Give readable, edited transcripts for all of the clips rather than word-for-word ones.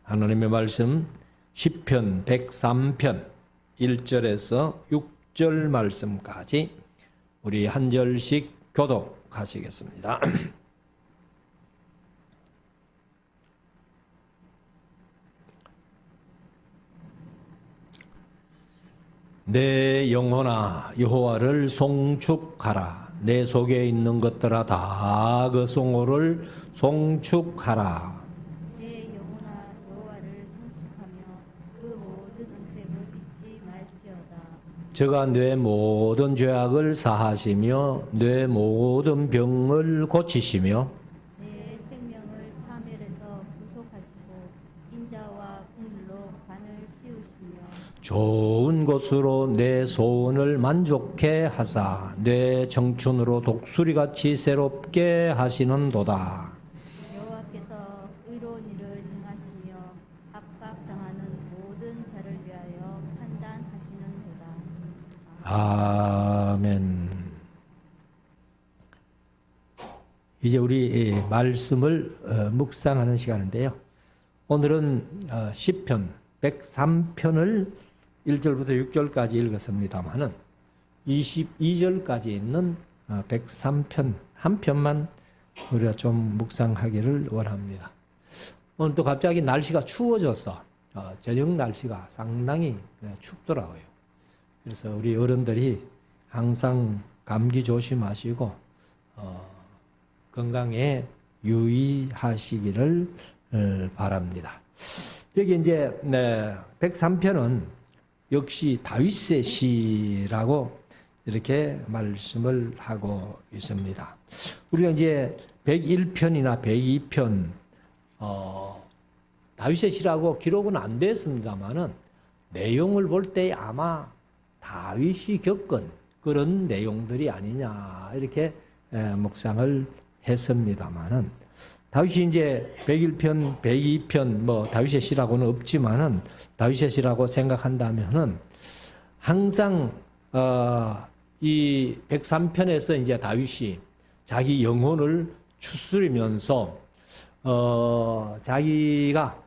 하나님의 말씀 시편 103편 1절에서 6절 말씀까지 우리 한 절씩 교독하시겠습니다. 내 영혼아 여호와를 송축하라. 내 속에 있는 것들아 다 그 성호를 송축하라. 내 영혼아 여호와를 송축하며 그 모든 은택을 잊지 말지어다. 저가 내 모든 죄악을 사하시며 내 모든 병을 고치시며 내 생명을 파멸에서 구속하시고 인자와 국물로 관을 씌우시며 좋은 것으로 내 소원을 만족해 하사 내 청춘으로 독수리같이 새롭게 하시는도다. 여호와께서 의로운 일을 행하시며 압박당하는 모든 자를 위하여 판단하시는도다. 아멘. 이제 우리 말씀을 묵상하는 시간인데요. 오늘은 시편 103편을 1절부터 6절까지 읽었습니다만은 22절까지 있는 103편 한 편만 우리가 좀 묵상하기를 원합니다. 오늘 또 갑자기 날씨가 추워져서 저녁 날씨가 상당히 춥더라고요. 그래서 우리 어른들이 항상 감기 조심하시고 건강에 유의하시기를 바랍니다. 여기 이제 103편은 역시 다윗의 시라고 이렇게 말씀을 하고 있습니다. 우리가 이제 101편이나 102편 다윗의 시라고 기록은 안 됐습니다만은 내용을 볼 때 아마 다윗이 겪은 그런 내용들이 아니냐 이렇게 묵상을 했습니다만은 다윗이 이제 101편, 102편 다윗의 시라고는 없지만은 다윗의 시라고 생각한다면은 항상 이 103편에서 이제 다윗이 자기 영혼을 추스리면서 자기가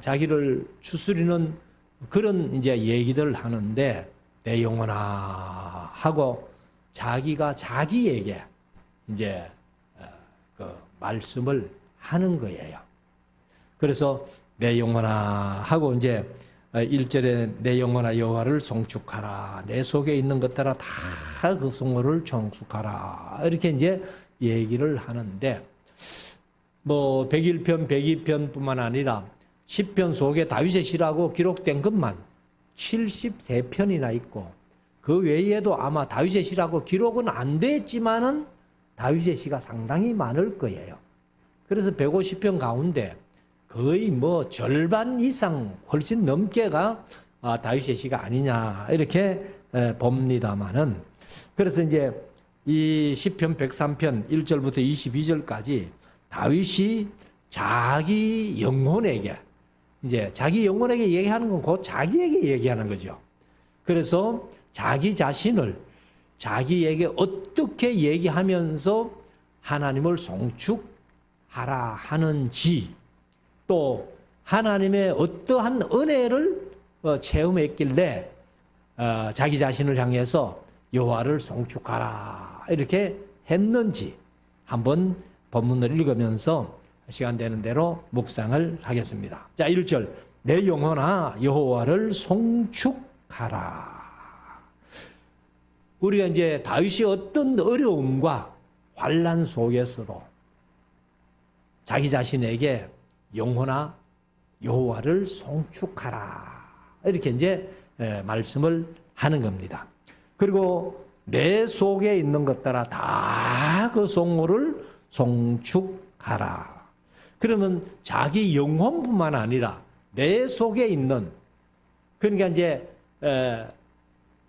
자기를 추스리는 그런 이제 얘기들을 하는데 내 영혼아 하고 자기가 자기에게 이제 그 말씀을 하는 거예요. 그래서 내 영혼아 하고 이제 1절에 내 영혼아 여호와를 송축하라. 내 속에 있는 것들아 다 그 성호를 송축하라. 이렇게 이제 얘기를 하는데 101편, 102편뿐만 아니라 시편 속에 다윗의 시라고 기록된 것만 73편이나 있고 그 외에도 아마 다윗의 시라고 기록은 안 됐지만은 다윗의 시가 상당히 많을 거예요. 그래서 150편 가운데 거의 절반 이상 훨씬 넘게가 다윗의 시가 아니냐 이렇게 봅니다만은 그래서 이제 이 시편 103편 1절부터 22절까지 다윗이 자기 영혼에게 이제 자기 영혼에게 얘기하는 건 곧 자기에게 얘기하는 거죠. 그래서 자기 자신을 자기에게 어떻게 얘기하면서 하나님을 송축하라 하는지 또 하나님의 어떠한 은혜를 체험했길래 자기 자신을 향해서 여호와를 송축하라 이렇게 했는지 한번 본문을 읽으면서 시간 되는 대로 묵상을 하겠습니다. 자, 1절 내 영혼아 여호와를 송축하라. 우리가 이제 다윗이 어떤 어려움과 환난 속에서도 자기 자신에게 영혼아 여호와를 송축하라 이렇게 이제 말씀을 하는 겁니다. 그리고 내 속에 있는 것들아 다 그 성호를 송축하라. 그러면 자기 영혼뿐만 아니라 내 속에 있는 그러니까 이제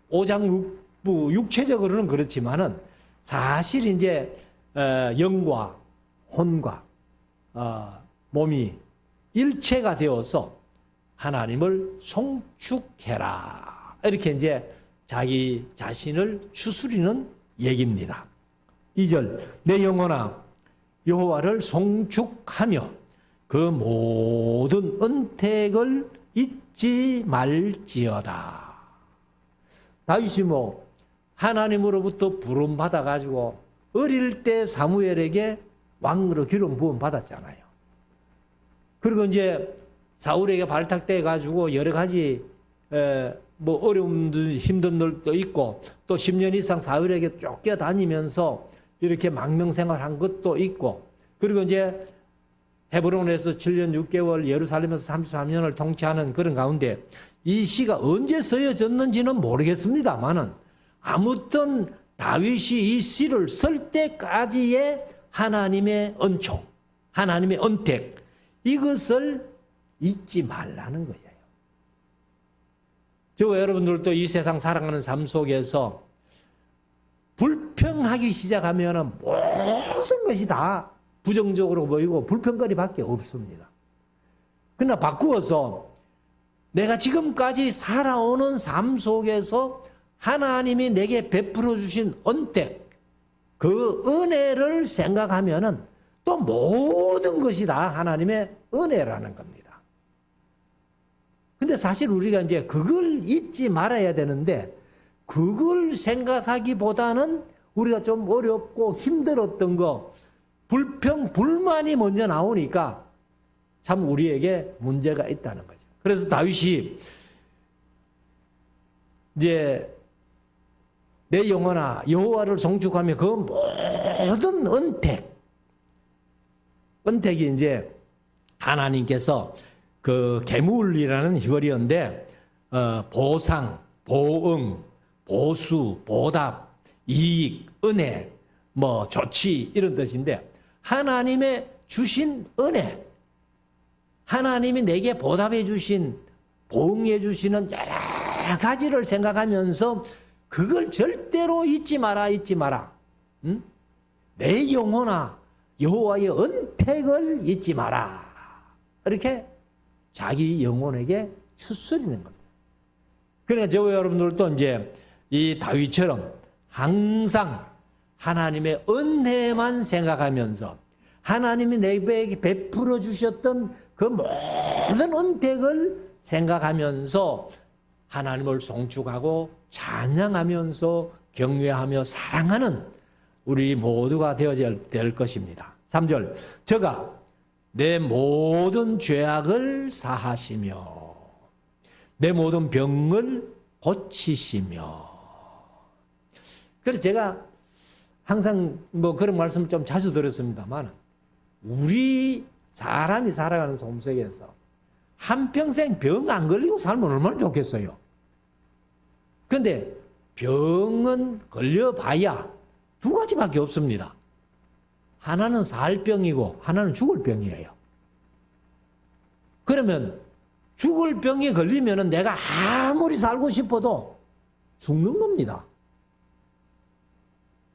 오장육부 육체적으로는 그렇지만은 사실 이제 영과 혼과 몸이 일체가 되어서 하나님을 송축해라 이렇게 이제 자기 자신을 추스리는 얘기입니다. 2절 내 영혼아 여호와를 송축하며 그 모든 은택을 잊지 말지어다. 다윗이 뭐 하나님으로부터 부름 받아가지고 어릴 때 사무엘에게 왕으로 기름 부음 받았잖아요. 그리고 이제 사울에게 발탁돼 가지고 여러 가지 뭐 어려움들 힘든 일도 있고 또 10년 이상 사울에게 쫓겨다니면서 이렇게 망명생활한 것도 있고 그리고 이제 헤브론에서 7년 6개월 예루살렘에서 33년을 통치하는 그런 가운데 이 시가 언제 쓰여졌는지는 모르겠습니다만은 아무튼 다윗이 이 시를 쓸 때까지의 하나님의 은총, 하나님의 은택 이것을 잊지 말라는 거예요. 저와 여러분들도 이 세상 살아가는 삶 속에서 불평하기 시작하면 모든 것이 다 부정적으로 보이고 불평거리밖에 없습니다. 그러나 바꾸어서 내가 지금까지 살아오는 삶 속에서 하나님이 내게 베풀어 주신 은택, 그 은혜를 생각하면은 또 모든 것이 다 하나님의 은혜라는 겁니다. 근데 사실 우리가 이제 그걸 잊지 말아야 되는데 그걸 생각하기보다는 우리가 좀 어렵고 힘들었던 거, 불평, 불만이 먼저 나오니까 참 우리에게 문제가 있다는 거죠. 그래서 다윗이 이제 내 영혼아 여호와를 송축하며 그 모든 은택이 이제 하나님께서 그 계물이라는 히브리어인데 보상, 보응, 보수, 보답, 이익, 은혜, 뭐 조치 이런 뜻인데 하나님의 주신 은혜, 하나님이 내게 보답해 주신 보응해 주시는 여러 가지를 생각하면서 그걸 절대로 잊지 마라. 응? 내 영혼아 여호와의 은택을 잊지 마라. 이렇게 자기 영혼에게 추스리는 겁니다. 그러니까 저와 여러분들도 이제 이 다윗처럼 항상 하나님의 은혜만 생각하면서 하나님이 내게 베풀어 주셨던 그 모든 은택을 생각하면서 하나님을 송축하고 찬양하면서 경외하며 사랑하는 우리 모두가 되어야 될 것입니다. 3절 저가 내 모든 죄악을 사하시며 내 모든 병을 고치시며. 그래서 제가 항상 뭐 그런 말씀을 좀 자주 들었습니다만 우리 사람이 살아가는 속에서 한평생 병 안 걸리고 살면 얼마나 좋겠어요. 그런데 병은 걸려봐야 두 가지밖에 없습니다. 하나는 살 병이고 하나는 죽을 병이에요. 그러면 죽을 병에 걸리면 내가 아무리 살고 싶어도 죽는 겁니다.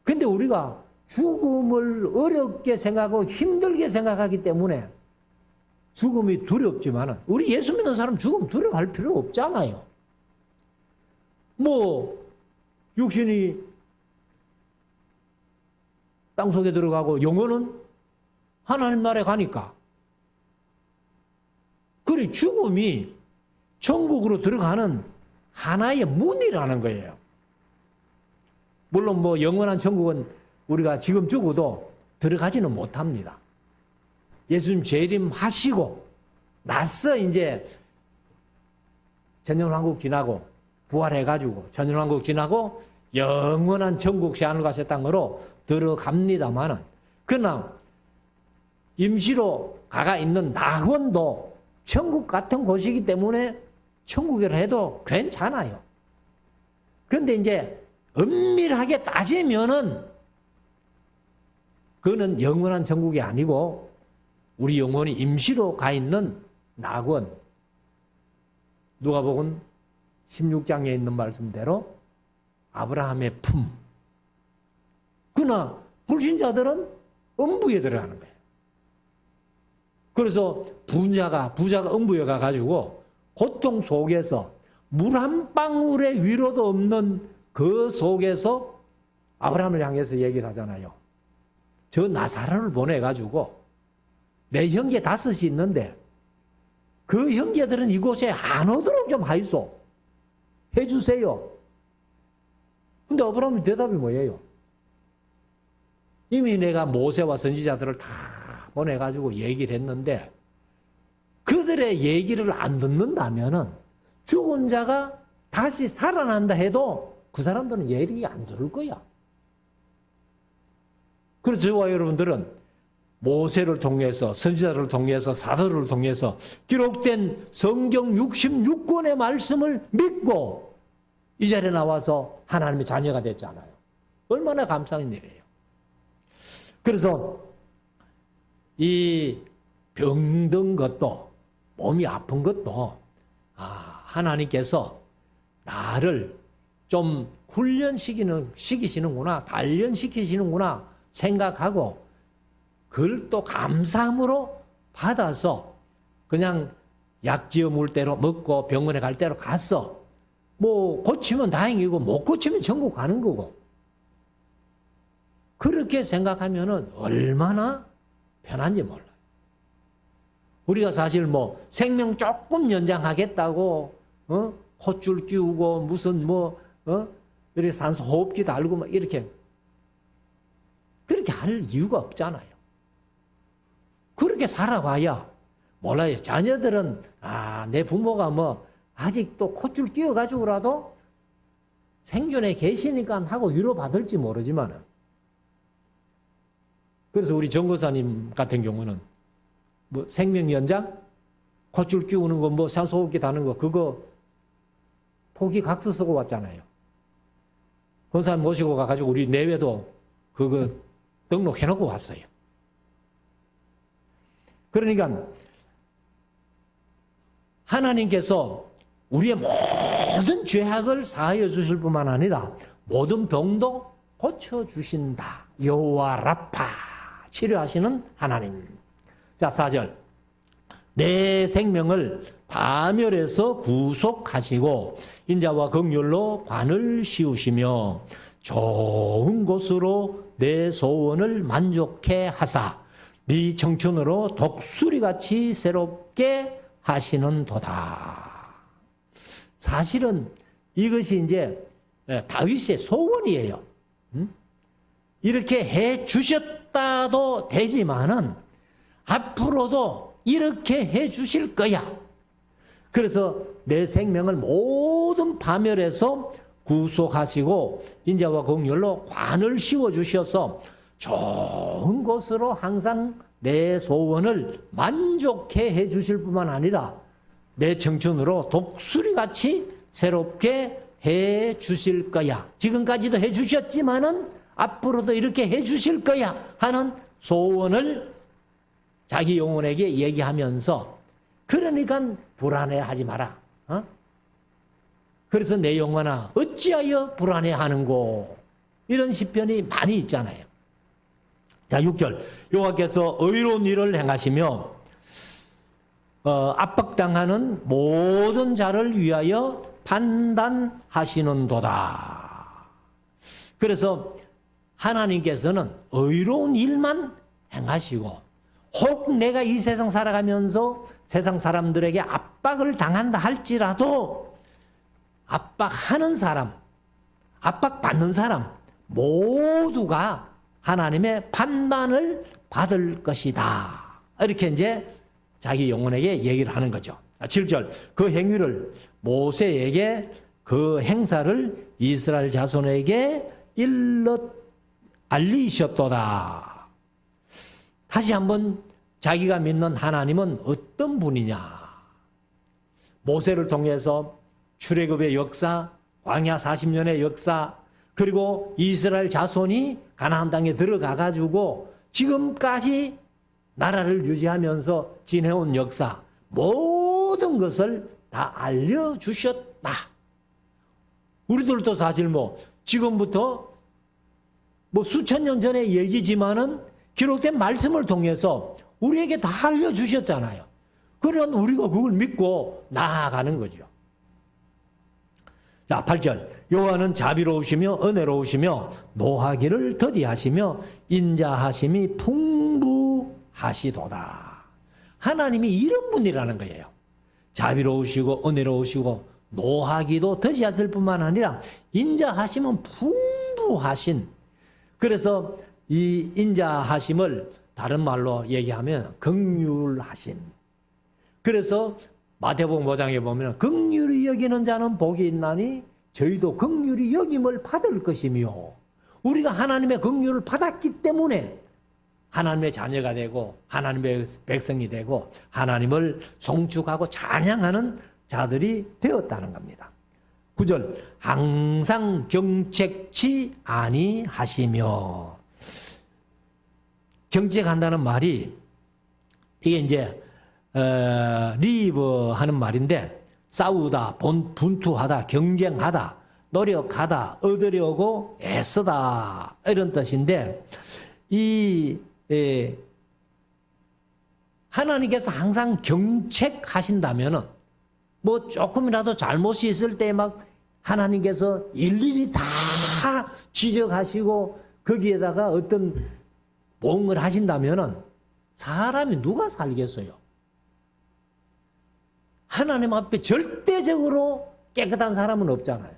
근데 우리가 죽음을 어렵게 생각하고 힘들게 생각하기 때문에 죽음이 두렵지만 우리 예수 믿는 사람 죽음 두려워할 필요 없잖아요. 뭐 육신이 땅속에 들어가고 영혼은 하나님 나라에 가니까. 그래 죽음이 천국으로 들어가는 하나의 문이라는 거예요. 물론 뭐 영원한 천국은 우리가 지금 죽어도 들어가지는 못합니다. 예수님 재림하시고 나서 이제 천년왕국 지나고 부활해가지고 천년왕국 지나고 영원한 천국 새 땅으로 들어갑니다만은 그러나 임시로 가가 있는 낙원도 천국 같은 곳이기 때문에 천국이라 해도 괜찮아요. 그런데 이제 엄밀하게 따지면은 그거는 영원한 천국이 아니고 우리 영혼이 임시로 가 있는 낙원. 누가복음 16장에 있는 말씀대로 아브라함의 품. 그러나 불신자들은 음부에 들어가는 거예요. 그래서 부자가 음부에 가가지고 고통 속에서 물 한 방울의 위로도 없는 그 속에서 아브라함을 향해서 얘기를 하잖아요. 저 나사로를 보내가지고 내 형제 5이 있는데 그 형제들은 이곳에 안 오도록 좀 하이소. 해주세요. 근데 아브라함의 대답이 뭐예요? 이미 내가 모세와 선지자들을 다 보내가지고 얘기를 했는데 그들의 얘기를 안 듣는다면은 죽은 자가 다시 살아난다 해도 그 사람들은 얘기 안 들을 거야. 그래서 저와 여러분들은 모세를 통해서 선지자를 통해서 사도를 통해서 기록된 성경 66권의 말씀을 믿고 이 자리에 나와서 하나님의 자녀가 됐잖아요. 얼마나 감사한 일이에요. 그래서 이 병든 것도 몸이 아픈 것도 하나님께서 나를 좀 훈련시키시는구나, 단련시키시는구나 생각하고 그걸 또 감사함으로 받아서 그냥 약지어 물대로 먹고 병원에 갈 대로 갔어. 뭐 고치면 다행이고 못 고치면 천국 가는 거고. 그렇게 생각하면은 얼마나 편한지 몰라요. 우리가 사실 뭐 생명 조금 연장하겠다고 콧줄 끼우고 무슨 이렇게 산소 호흡기 달고 막 이렇게 그렇게 할 이유가 없잖아요. 그렇게 살아봐야 몰라요. 자녀들은 내 부모가 뭐 아직도 콧줄 끼워가지고라도 생존에 계시니까 하고 위로받을지 모르지만은 그래서 우리 정거사님 같은 경우는 뭐 생명 연장? 콧줄 끼우는 거 뭐 산소호흡기 다는 거 그거 포기 각서 쓰고 왔잖아요. 권사님 모시고 가가지고 우리 내외도 그거 등록해놓고 왔어요. 그러니까 하나님께서 우리의 모든 죄악을 사하여 주실 뿐만 아니라 모든 병도 고쳐주신다. 여호와 라파 치료하시는 하나님. 자 4절 내 생명을 파멸해서 구속하시고 인자와 긍휼로 관을 씌우시며 좋은 곳으로 내 소원을 만족해 하사 네 청춘으로 독수리같이 새롭게 하시는도다. 사실은 이것이 이제 다윗의 소원이에요. 이렇게 해 주셨다도 되지만은 앞으로도 이렇게 해 주실 거야. 그래서 내 생명을 모든 파멸해서 구속하시고 인자와 긍휼로 관을 씌워 주셔서 좋은 곳으로 항상 내 소원을 만족해 해 주실 뿐만 아니라 내 청춘으로 독수리같이 새롭게 해 주실 거야. 지금까지도 해 주셨지만은 앞으로도 이렇게 해 주실 거야 하는 소원을 자기 영혼에게 얘기하면서 그러니까 불안해하지 마라. 그래서 내 영혼아 어찌하여 불안해하는고 이런 시편이 많이 있잖아요. 자 6절 여호와께서 의로운 일을 행하시며 압박당하는 모든 자를 위하여 판단하시는도다. 그래서 하나님께서는 의로운 일만 행하시고 혹 내가 이 세상 살아가면서 세상 사람들에게 압박을 당한다 할지라도 압박하는 사람, 압박받는 사람 모두가 하나님의 판단을 받을 것이다. 이렇게 이제 자기 영혼에게 얘기를 하는 거죠. 7절 그 행위를 모세에게 그 행사를 이스라엘 자손에게 알리셨도다. 다시 한번 자기가 믿는 하나님은 어떤 분이냐. 모세를 통해서 출애굽의 역사, 광야 40년의 역사, 그리고 이스라엘 자손이 가나안 땅에 들어가 가지고 지금까지 나라를 유지하면서 지내온 역사 모든 것을 다 알려주셨다. 우리들도 사실 지금부터 수천 년 전의 얘기지만은 기록된 말씀을 통해서 우리에게 다 알려주셨잖아요. 그러면 우리가 그걸 믿고 나아가는 거죠. 자, 8절. 여호와는 자비로우시며 은혜로우시며 노하기를 더디하시며 인자하심이 풍부하시도다. 하나님이 이런 분이라는 거예요. 자비로우시고 은혜로우시고 노하기도 더디하실 뿐만 아니라 인자하심은 풍부하신, 그래서 이 인자하심을 다른 말로 얘기하면 긍휼하심. 그래서 마태복음 5장에 보면 긍휼히 여기는 자는 복이 있나니 저희도 긍휼히 여김을 받을 것이며, 우리가 하나님의 긍휼을 받았기 때문에 하나님의 자녀가 되고 하나님의 백성이 되고 하나님을 송축하고 찬양하는 자들이 되었다는 겁니다. 9절, 항상 경책치 아니하시며. 경책한다는 말이 이게 이제 리브 하는 말인데, 싸우다, 분투하다, 경쟁하다, 노력하다, 얻으려고 애쓰다, 이런 뜻인데, 하나님께서 항상 경책하신다면은, 뭐 조금이라도 잘못이 있을 때 막 하나님께서 일일이 다 지적하시고 거기에다가 어떤 봉을 하신다면은 사람이 누가 살겠어요? 하나님 앞에 절대적으로 깨끗한 사람은 없잖아요.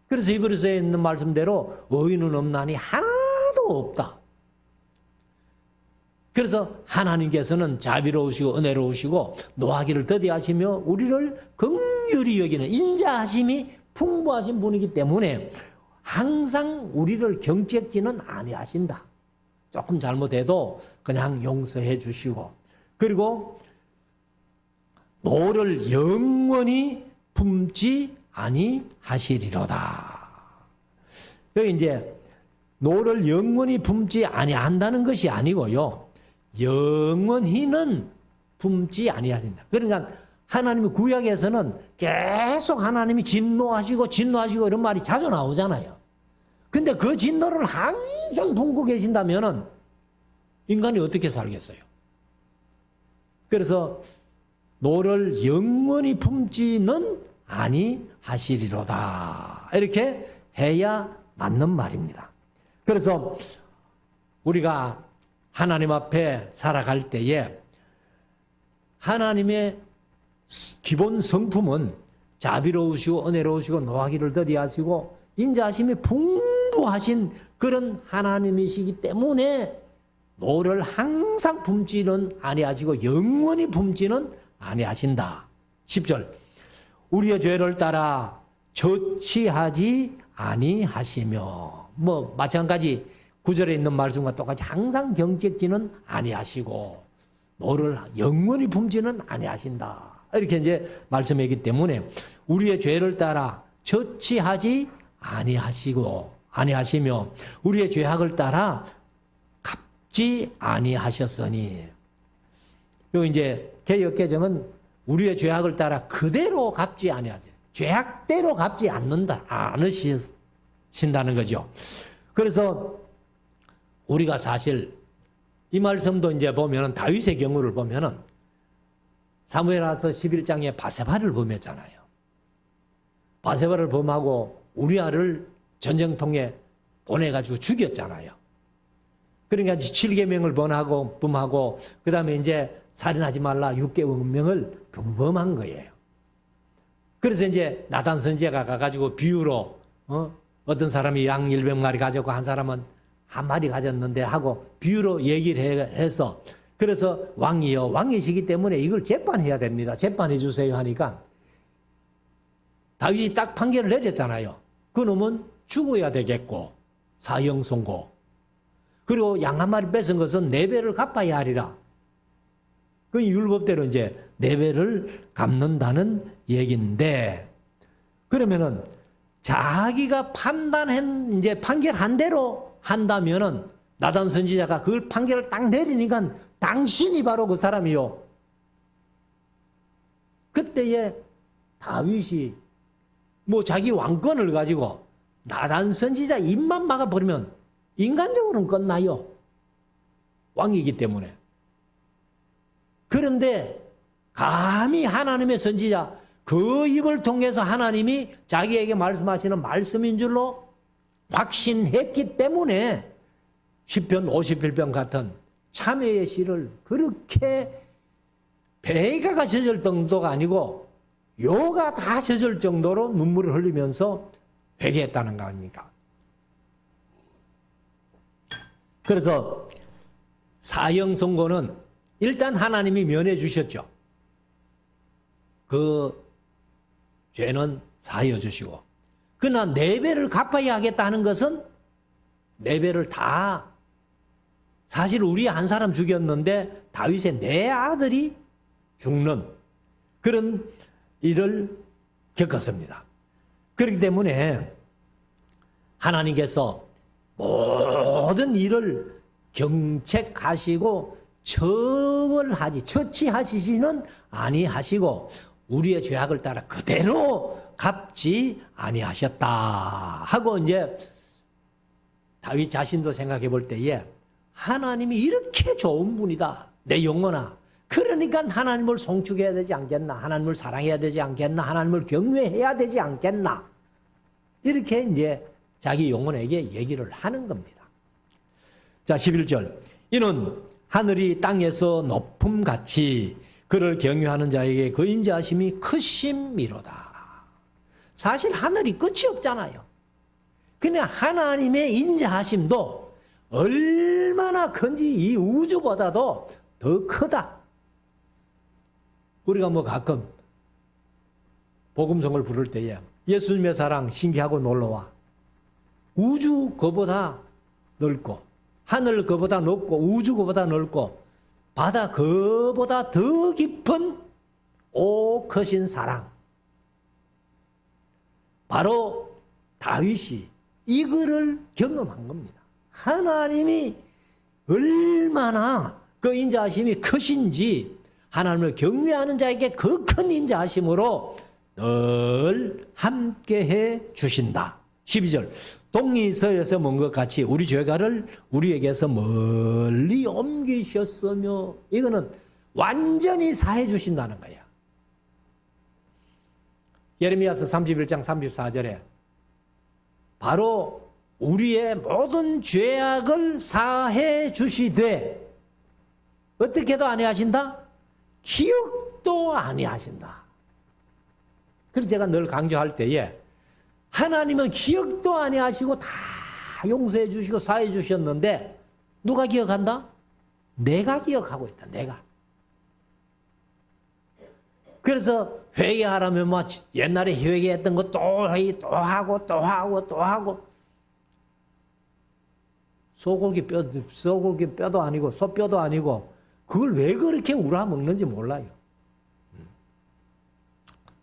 그래서 히브리서에 있는 말씀대로 의인은 없나니 하나도 없다. 그래서 하나님께서는 자비로우시고 은혜로우시고 노하기를 더디하시며 우리를 긍휼히 여기는 인자하심이 풍부하신 분이기 때문에 항상 우리를 경책지는 아니하신다. 조금 잘못해도 그냥 용서해 주시고, 그리고 노를 영원히 품지 아니하시리로다. 여기 이제 노를 영원히 품지 아니한다는 것이 아니고요, 영원히는 품지 아니하신다. 그러니까 하나님의 구약에서는 계속 하나님이 진노하시고 이런 말이 자주 나오잖아요. 근데 그 진노를 항상 품고 계신다면은 인간이 어떻게 살겠어요? 그래서 노를 영원히 품지는 아니하시리로다. 이렇게 해야 맞는 말입니다. 그래서 우리가 하나님 앞에 살아갈 때에 하나님의 기본 성품은 자비로우시고 은혜로우시고 노하기를 더디하시고 인자하심이 풍부하신 그런 하나님이시기 때문에 노를 항상 품지는 아니하시고 영원히 품지는 아니하신다. 10절, 우리의 죄를 따라 저치하지 아니하시며. 뭐 마찬가지 9절에 있는 말씀과 똑같이 항상 경책지는 아니하시고 노를 영원히 품지는 아니하신다. 이렇게 이제 말씀이기 때문에 우리의 죄를 따라 저치하지 아니하시며 우리의 죄악을 따라 갚지 아니하셨으니. 요 이제 개역개정은 우리의 죄악을 따라 그대로 갚지 아니하세요. 죄악대로 갚지 않으신다는 거죠. 그래서 우리가 사실 이 말씀도 이제 보면은 다윗의 경우를 보면은 사무엘하서 11장에 바세바를 범했잖아요. 바세바를 범하고 우리아를 전쟁통에 보내가지고 죽였잖아요. 그러니까 7계명을 범하고 그 다음에 이제 살인하지 말라 6계명을 범한 거예요. 그래서 이제 나단 선지자가 가가지고 비유로 어떤 사람이 양 100마리 가졌고 한 사람은 한 마리 가졌는데 하고 비유로 얘기를 해서, 그래서 왕이시기 때문에 이걸 재판해야 됩니다. 재판해 주세요 하니까 다윗이 딱 판결을 내렸잖아요. 그 놈은 죽어야 되겠고 사형 선고, 그리고 양 한 마리 뺏은 것은 4배를 갚아야 하리라. 그 율법대로 이제 4배를 갚는다는 얘기인데, 그러면은 자기가 이제 판결한 대로 한다면은 나단 선지자가 그걸 판결을 딱 내리니까 당신이 바로 그 사람이요. 그때에 다윗이 뭐 자기 왕권을 가지고 나단 선지자 입만 막아버리면 인간적으로는 끝나요. 왕이기 때문에. 그런데 감히 하나님의 선지자 그 입을 통해서 하나님이 자기에게 말씀하시는 말씀인 줄로 확신했기 때문에 시편 51편 같은 참회의 시를 그렇게 배가가 젖을 정도가 아니고 요가 다 젖을 정도로 눈물을 흘리면서 회개했다는 거 아닙니까? 그래서 사형 선고는 일단 하나님이 면해 주셨죠. 그 죄는 사하여 주시고, 그러나 4배를 갚아야 하겠다는 것은 4배를 다, 사실 우리 한 사람 죽였는데 다윗의 4 아들이 죽는 그런 일을 겪었습니다. 그렇기 때문에 하나님께서 모든 일을 경책하시고 처치하시지는 아니하시고 우리의 죄악을 따라 그대로 갚지 아니하셨다 하고, 이제 다윗 자신도 생각해 볼 때에 하나님이 이렇게 좋은 분이다, 내 영혼아, 그러니까 하나님을 송축해야 되지 않겠나, 하나님을 사랑해야 되지 않겠나, 하나님을 경외해야 되지 않겠나, 이렇게 이제 자기 영혼에게 얘기를 하는 겁니다. 자, 11절. 이는 하늘이 땅에서 높음같이 그를 경외하는 자에게 그 인자하심이 크심이로다. 사실 하늘이 끝이 없잖아요. 그냥 하나님의 인자하심도 얼마나 큰지 이 우주보다도 더 크다. 우리가 뭐 가끔 복음성을 부를 때에 예수님의 사랑 신기하고 놀라워. 우주 그보다 넓고, 하늘 그보다 높고, 우주 그보다 넓고, 바다 그보다 더 깊은 오 크신 사랑. 바로 다윗이 이거를 경험한 겁니다. 하나님이 얼마나 그 인자하심이 크신지, 하나님을 경외하는 자에게 그 큰 인자하심으로 늘 함께해 주신다. 12절. 동이 서에서 먼 것 같이 우리 죄가를 우리에게서 멀리 옮기셨으며, 이거는 완전히 사해 주신다는 거야. 예레미야서 31장 34절에 바로 우리의 모든 죄악을 사해 주시되 어떻게도 아니하신다? 기억도 아니하신다. 그래서 제가 늘 강조할 때에 하나님은 기억도 아니하시고 다 용서해 주시고 사해 주셨는데 누가 기억한다? 내가 기억하고 있다. 내가. 그래서 회개하라면 뭐 옛날에 회개했던 거 또 하고 소고기 뼈도 아니고 소뼈도 아니고 그걸 왜 그렇게 우라먹는지 몰라요.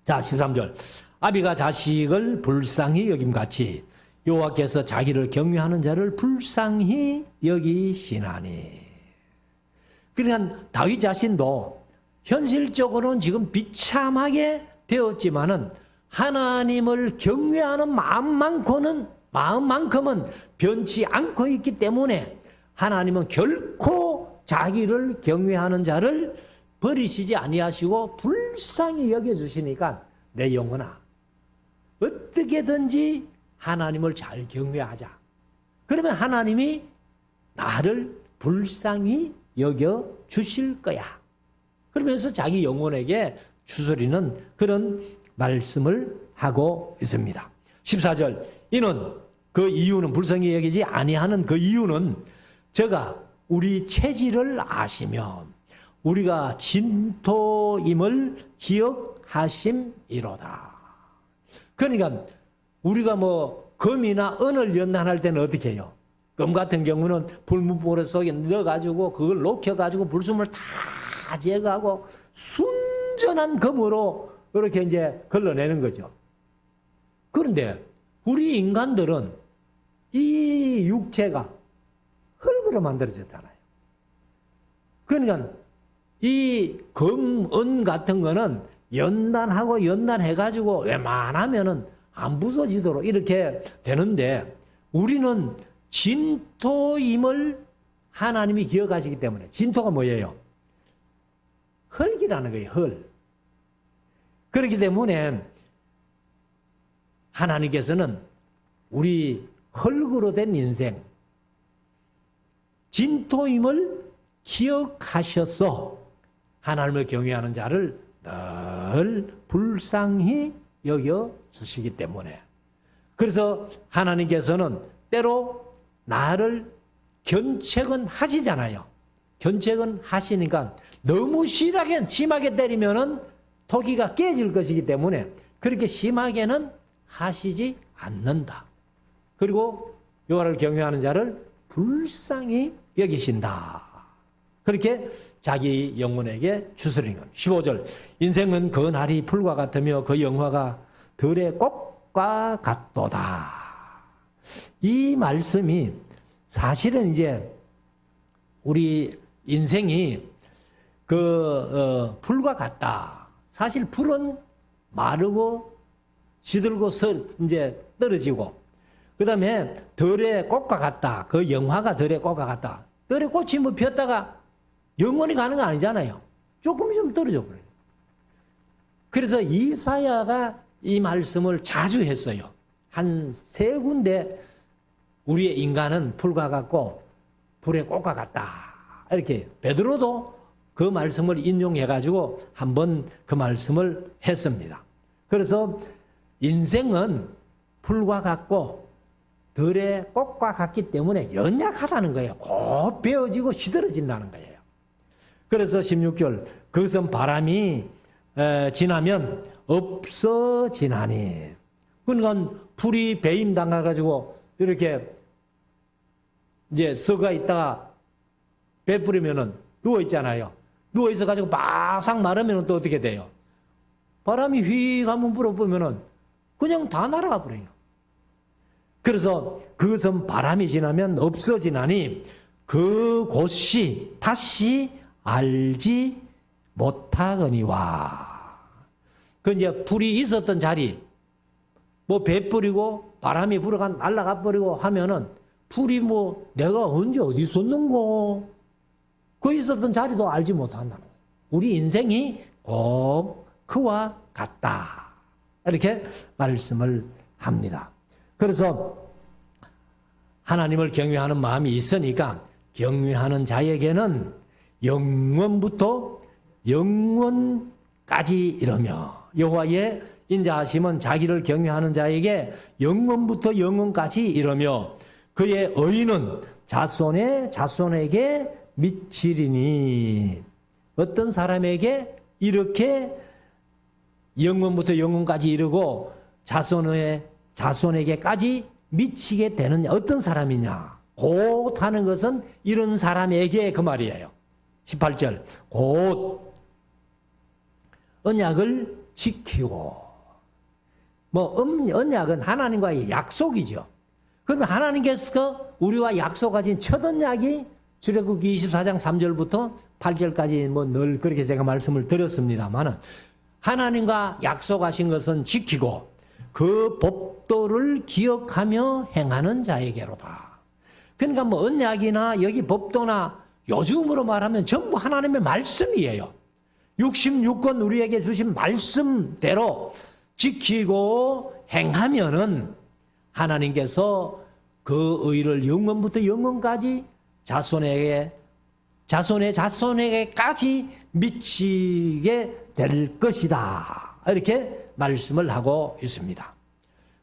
자, 13절. 아비가 자식을 불쌍히 여김같이 여호와께서 자기를 경외하는 자를 불쌍히 여기시나니. 그러니까 다윗 자신도 현실적으로는 지금 비참하게 되었지만은 하나님을 경외하는 마음만큼은 변치 않고 있기 때문에 하나님은 결코 자기를 경외하는 자를 버리시지 아니하시고 불쌍히 여겨주시니까 내 영혼아, 어떻게든지 하나님을 잘 경외하자. 그러면 하나님이 나를 불쌍히 여겨주실 거야. 그러면서 자기 영혼에게 추스리는 그런 말씀을 하고 있습니다. 14절. 이는 그 이유는, 불쌍히 여기지 아니하는 그 이유는 저가 우리 체질을 아시며 우리가 진토임을 기억하심이로다. 그러니까 우리가 뭐 금이나 은을 연단할 때는 어떻게 해요? 금 같은 경우는 불문보레 속에 넣어가지고 그걸 녹여가지고 불순물 다 제거하고 순전한 금으로 이렇게 이제 걸러내는 거죠. 그런데 우리 인간들은 이 육체가 흙으로 만들어졌잖아요. 그러니까 이 금, 은 같은 거는 연단해가지고 웬만하면은 안 부서지도록 이렇게 되는데 우리는 진토임을 하나님이 기억하시기 때문에, 진토가 뭐예요? 흙이라는 거예요, 흙. 그렇기 때문에 하나님께서는 우리 흙으로 된 인생, 진토임을 기억하셔서 하나님을 경외하는 자를 늘 불쌍히 여겨 주시기 때문에. 그래서 하나님께서는 때로 나를 견책은 하시잖아요. 견책은 하시니까 너무 심하게 때리면은 토기가 깨질 것이기 때문에 그렇게 심하게는 하시지 않는다. 그리고 여호와를 경외하는 자를 불쌍히 여기신다. 그렇게 자기 영혼에게 주스리는 겁니다. 15절 인생은 그 날이 풀과 같으며 그 영화가 들의 꽃과 같도다. 이 말씀이 사실은 이제 우리 인생이 풀과 같다. 사실 풀은 마르고 시들고 이제 떨어지고, 그 다음에 들의 꽃과 같다. 그 영화가 들의 꽃과 같다. 들의 꽃이 뭐 피었다가 영원히 가는 거 아니잖아요. 조금 좀 떨어져 버려요. 그래서 이사야가 이 말씀을 자주 했어요. 한 3군데 우리의 인간은 풀과 같고 불의 꽃과 같다. 이렇게 베드로도 그 말씀을 인용해가지고 한번 그 말씀을 했습니다. 그래서 인생은 풀과 같고 들의 꽃과 같기 때문에 연약하다는 거예요. 곧 베어지고 시들어진다는 거예요. 그래서 16절 그것은 바람이 지나면 없어지나니. 그러니까 풀이 배임 당해가지고 이렇게 이제 썩어 있다가 배 뿌리면은 누워 있잖아요. 누워 있어 가지고 바싹 마르면 또 어떻게 돼요? 바람이 휙 한번 불어보면은 그냥 다 날아가 버려요. 그래서 그것은 바람이 지나면 없어지나니 그 곳이 다시 알지 못하거니와. 그 이제 불이 있었던 자리, 뭐 배 뿌리고 바람이 불어가 날아가 버리고 하면은 불이 뭐 내가 언제 어디 있었는고 그 있었던 자리도 알지 못한다는 거예요. 우리 인생이 꼭 그와 같다. 이렇게 말씀을 합니다. 그래서 하나님을 경외하는 마음이 있으니까 경외하는 자에게는 영원부터 영원까지 이르며, 여호와의 인자하심은 자기를 경외하는 자에게 영원부터 영원까지 이르며 그의 의는 자손의 자손에게 미치리니. 어떤 사람에게 이렇게 영원부터 영원까지 이르고 자손에게까지 미치게 되느냐. 어떤 사람이냐. 곧 하는 것은 이런 사람에게 그 말이에요. 18절 곧 언약을 지키고. 언약은 하나님과의 약속이죠. 그러면 하나님께서 우리와 약속하신 첫 언약이 출애굽기 24장 3절부터 8절까지 늘 그렇게 제가 말씀을 드렸습니다만, 하나님과 약속하신 것은 지키고 그 법도를 기억하며 행하는 자에게로다. 그러니까 언약이나 여기 법도나 요즘으로 말하면 전부 하나님의 말씀이에요. 66권 우리에게 주신 말씀대로 지키고 행하면은 하나님께서 그 의를 영원부터 영원까지 자손의 자손에게까지 미치게 될 것이다. 이렇게 말씀을 하고 있습니다.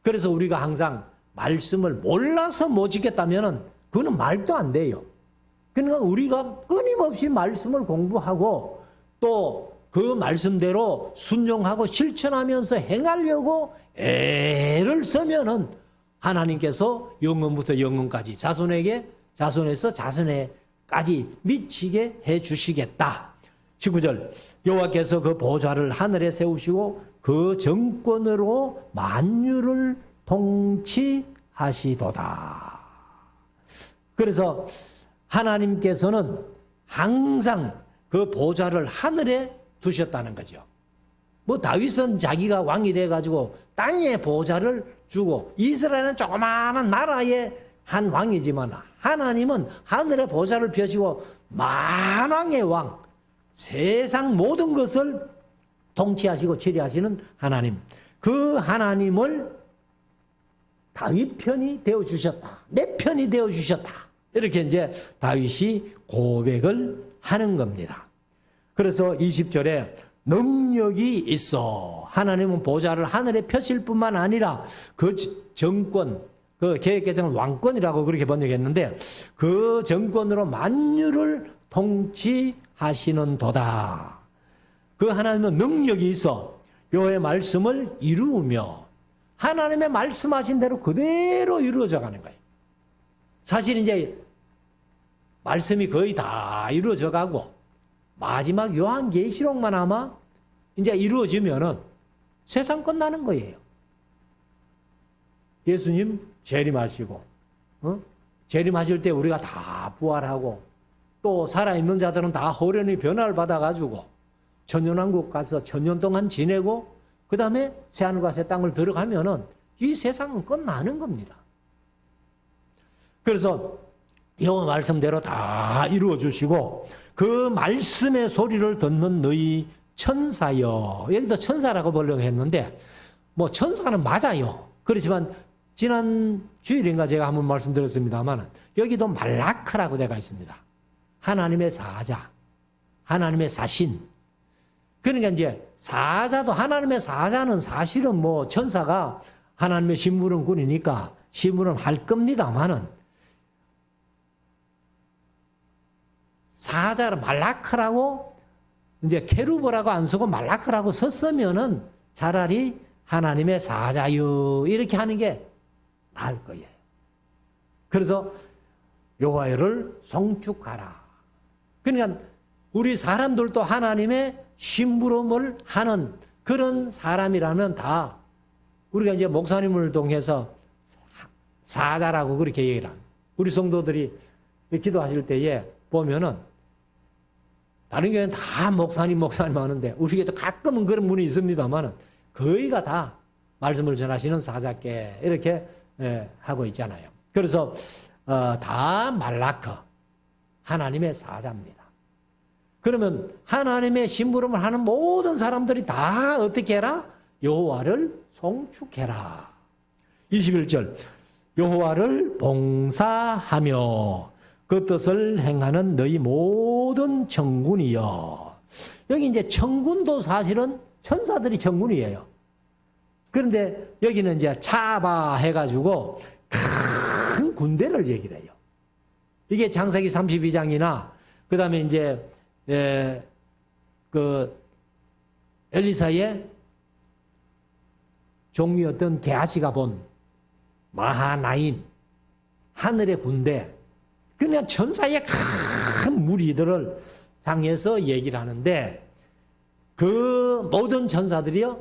그래서 우리가 항상 말씀을 몰라서 못 지켰다면 그거는 말도 안 돼요. 그러니까 우리가 끊임없이 말씀을 공부하고 또 그 말씀대로 순종하고 실천하면서 행하려고 애를 쓰면은 하나님께서 영원부터 영원까지 자손에서 자손에까지 미치게 해 주시겠다. 19절 여호와께서 그 보좌를 하늘에 세우시고 그 정권으로 만유를 통치하시도다. 그래서 하나님께서는 항상 그 보좌를 하늘에 두셨다는 거죠. 다윗은 자기가 왕이 돼가지고 땅에 보좌를 주고, 이스라엘은 조그마한 나라의 한 왕이지만 하나님은 하늘에 보좌를 펴시고 만왕의 왕, 세상 모든 것을 통치하시고 치리하시는 하나님, 그 하나님을 다윗 편이 되어주셨다, 내 편이 되어주셨다, 이렇게 이제 다윗이 고백을 하는 겁니다. 그래서 20절에 능력이 있어. 하나님은 보좌를 하늘에 펴실 뿐만 아니라 그 정권, 그 계획개정을 왕권이라고 그렇게 번역했는데 그 정권으로 만유를 통치하시는 도다. 그 하나님은 능력이 있어 여호와의 말씀을 이루며 하나님의 말씀하신 대로 그대로 이루어져 가는 거예요. 사실 이제 말씀이 거의 다 이루어져 가고 마지막 요한계시록만 아마 이제 이루어지면은 세상 끝나는 거예요. 예수님 재림하시고, 재림하실 때 우리가 다 부활하고, 또 살아있는 자들은 다 호련히 변화를 받아가지고, 천년왕국 가서 천년 동안 지내고, 그 다음에 새하늘과 새 땅을 들어가면은 이 세상은 끝나는 겁니다. 그래서 여호와 말씀대로 다 이루어 주시고, 그 말씀의 소리를 듣는 너희 천사여. 여기도 천사라고 번역했는데 뭐 천사는 맞아요. 그렇지만 지난 주일인가 제가 한번 말씀드렸습니다만 여기도 말라크라고 되어 있습니다. 하나님의 사자, 하나님의 사신. 그러니까 이제 사자도 하나님의 사자는 사실은 뭐 천사가 하나님의 심부름꾼이니까 심부름 할 겁니다만은 사자를 말라크라고 이제 케루브라고 안 쓰고 말라크라고 썼으면은 차라리 하나님의 사자요 이렇게 하는 게 나을 거예요. 그래서 여호와를 송축하라. 그러니까 우리 사람들도 하나님의 심부름을 하는 그런 사람이라는 다 우리가 이제 목사님을 통해서 사자라고 그렇게 얘기를 합니다. 우리 성도들이 기도하실 때에 보면은 다른 교회는 다 목사님 하는데 우리 교회도 가끔은 그런 분이 있습니다만 거의가 다 말씀을 전하시는 사자께 이렇게 하고 있잖아요. 그래서 다 말라크 하나님의 사자입니다. 그러면 하나님의 심부름을 하는 모든 사람들이 다 어떻게 해라? 여호와를 송축해라. 21절 여호와를 봉사하며 그 뜻을 행하는 너희 모든 천군이여. 여기 이제 천군도 사실은 천사들이 천군이에요. 그런데 여기는 이제 차바 해가지고 큰 군대를 얘기를 해요. 이게 창세기 32장이나 그 다음에 이제 그 엘리사의 종이었던 게하시가 본 마하나임 하늘의 군대. 그냥 천사의 큰 무리들을 향해서 얘기를 하는데 그 모든 천사들이요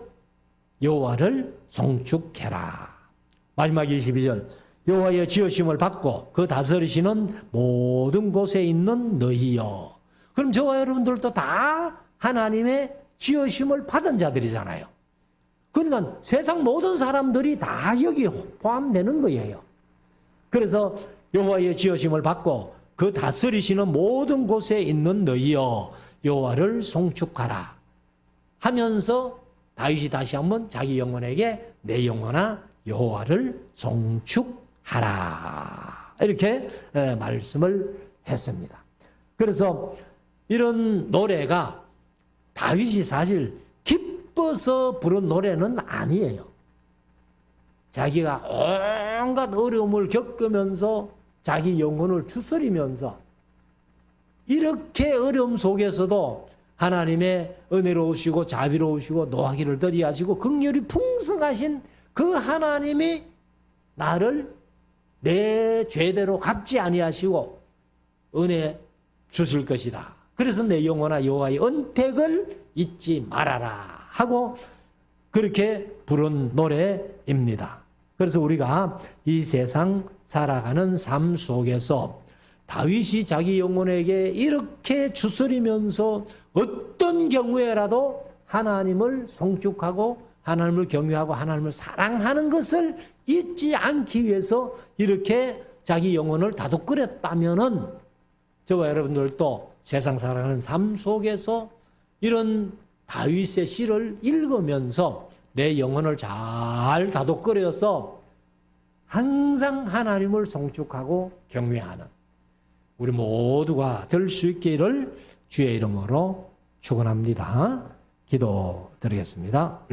여호와를 송축해라. 마지막 22절 여호와의 지으심을 받고 그 다스리시는 모든 곳에 있는 너희여. 그럼 저와 여러분들도 다 하나님의 지으심을 받은 자들이잖아요. 그러니까 세상 모든 사람들이 다 여기 포함되는 거예요. 그래서 여호와의 지으심을 받고 그 다스리시는 모든 곳에 있는 너희여 여호와를 송축하라 하면서 다윗이 다시 한번 자기 영혼에게 내 영혼아 여호와를 송축하라 이렇게 말씀을 했습니다. 그래서 이런 노래가 다윗이 사실 기뻐서 부른 노래는 아니에요. 자기가 온갖 어려움을 겪으면서 자기 영혼을 추스리면서 이렇게 어려움 속에서도 하나님의 은혜로우시고 자비로우시고 노하기를 더디하시고 긍휼이 풍성하신 그 하나님이 나를 내 죄대로 갚지 아니하시고 은혜 주실 것이다. 그래서 내 영혼아 여호와의 언택을 잊지 말아라 하고 그렇게 부른 노래입니다. 그래서 우리가 이 세상 살아가는 삶 속에서 다윗이 자기 영혼에게 이렇게 추스리면서 어떤 경우에라도 하나님을 송축하고 하나님을 경외하고 하나님을 사랑하는 것을 잊지 않기 위해서 이렇게 자기 영혼을 다독거렸다면은 저와 여러분들도 세상 살아가는 삶 속에서 이런 다윗의 시를 읽으면서 내 영혼을 잘 다독거려서 항상 하나님을 송축하고 경외하는 우리 모두가 될 수 있기를 주의 이름으로 축원합니다. 기도 드리겠습니다.